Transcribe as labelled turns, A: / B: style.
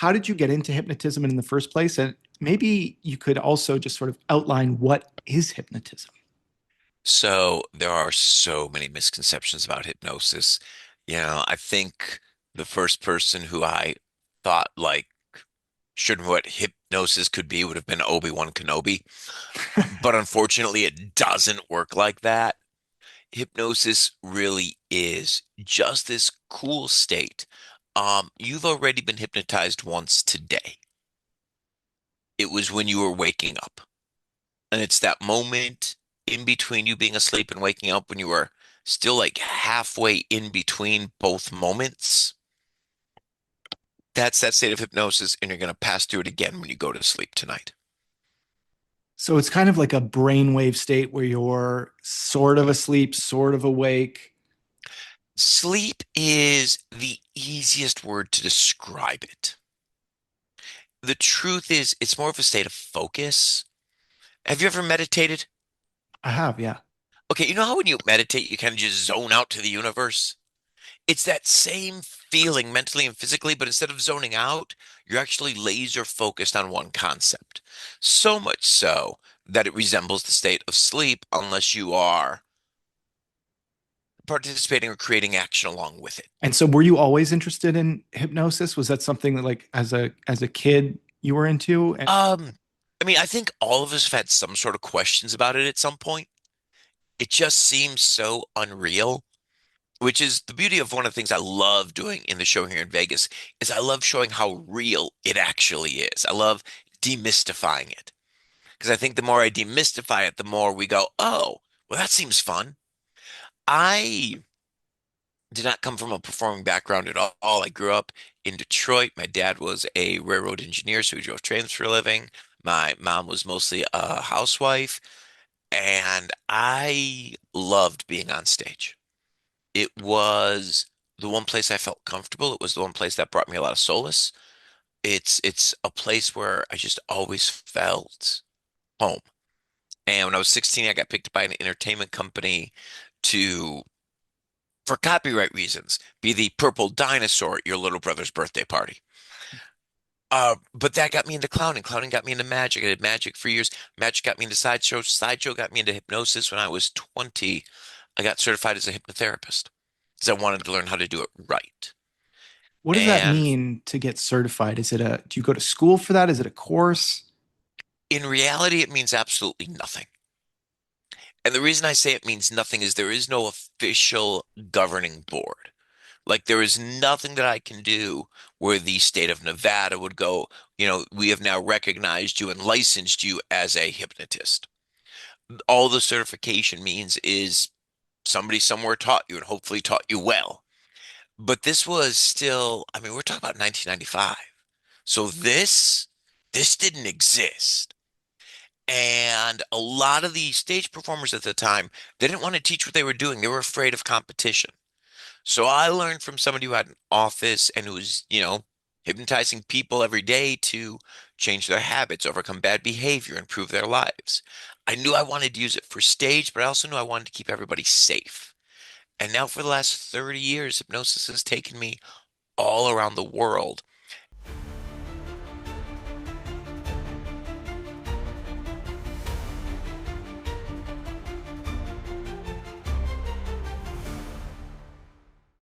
A: how did you get into hypnotism in the first place? And maybe you could also just sort of outline what is hypnotism.
B: So there are so many misconceptions about hypnosis. I think the first person who I thought like should what hypnosis could be would have been Obi-Wan Kenobi. But unfortunately, it doesn't work like that. Hypnosis really is just this cool state. You've already been hypnotized once today. It was when you were waking up. And it's that moment in between you being asleep and waking up when you are still like halfway in between both moments. That's that state of hypnosis, and you're going to pass through it again when you go to sleep tonight.
A: So it's kind of like a brainwave state where you're sort of asleep, sort of awake.
B: Sleep is the easiest word to describe it. The truth is, it's more of a state of focus. Have you ever meditated?
A: I have, yeah.
B: Okay, you know how when you meditate, you kind of just zone out to the universe? It's that same feeling mentally and physically, but instead of zoning out, you're actually laser focused on one concept. So much so that it resembles the state of sleep unless you are participating or creating action along with it.
A: And so were you always interested in hypnosis? Was that something that like as a kid you were into? And
B: Um, I mean, I think all of us have had some sort of questions about it at some point. It just seems so unreal, which is the beauty of one of the things I love doing in the show here in Vegas is I love showing how real it actually is. I love demystifying it because I think the more I demystify it, the more we go, oh, well, that seems fun. I did not come from a performing background at all. I grew up in Detroit. My dad was a railroad engineer, so he drove trains for a living. My mom was mostly a housewife, and I loved being on stage. It was the one place I felt comfortable. It was the one place that brought me a lot of solace. It's a place where I just always felt home. And when I was 16, I got picked up by an entertainment company to, for copyright reasons, be the purple dinosaur at your little brother's birthday party. But that got me into clowning. Clowning got me into magic. I did magic for years. Magic got me into sideshow. Sideshow got me into hypnosis when I was 20. I got certified as a hypnotherapist because I wanted to learn how to do it right.
A: what does that
B: And
A: mean to get certified? Do you go to school for that? Is it a course?
B: in reality, it means absolutely nothing. And the reason I say it means nothing is there is no official governing board. Like there is nothing that I can do where the state of Nevada would go, we have now recognized you and licensed you as a hypnotist. All the certification means is somebody somewhere taught you and hopefully taught you well. But this was still, I mean, we're talking about 1995. So this didn't exist. And a lot of the stage performers at the time, they didn't want to teach what they were doing. They were afraid of competition. So I learned from somebody who had an office and who was, hypnotizing people every day to change their habits, overcome bad behavior, improve their lives. I knew I wanted to use it for stage, but I also knew I wanted to keep everybody safe. And now for the last 30 years, hypnosis has taken me all around the world.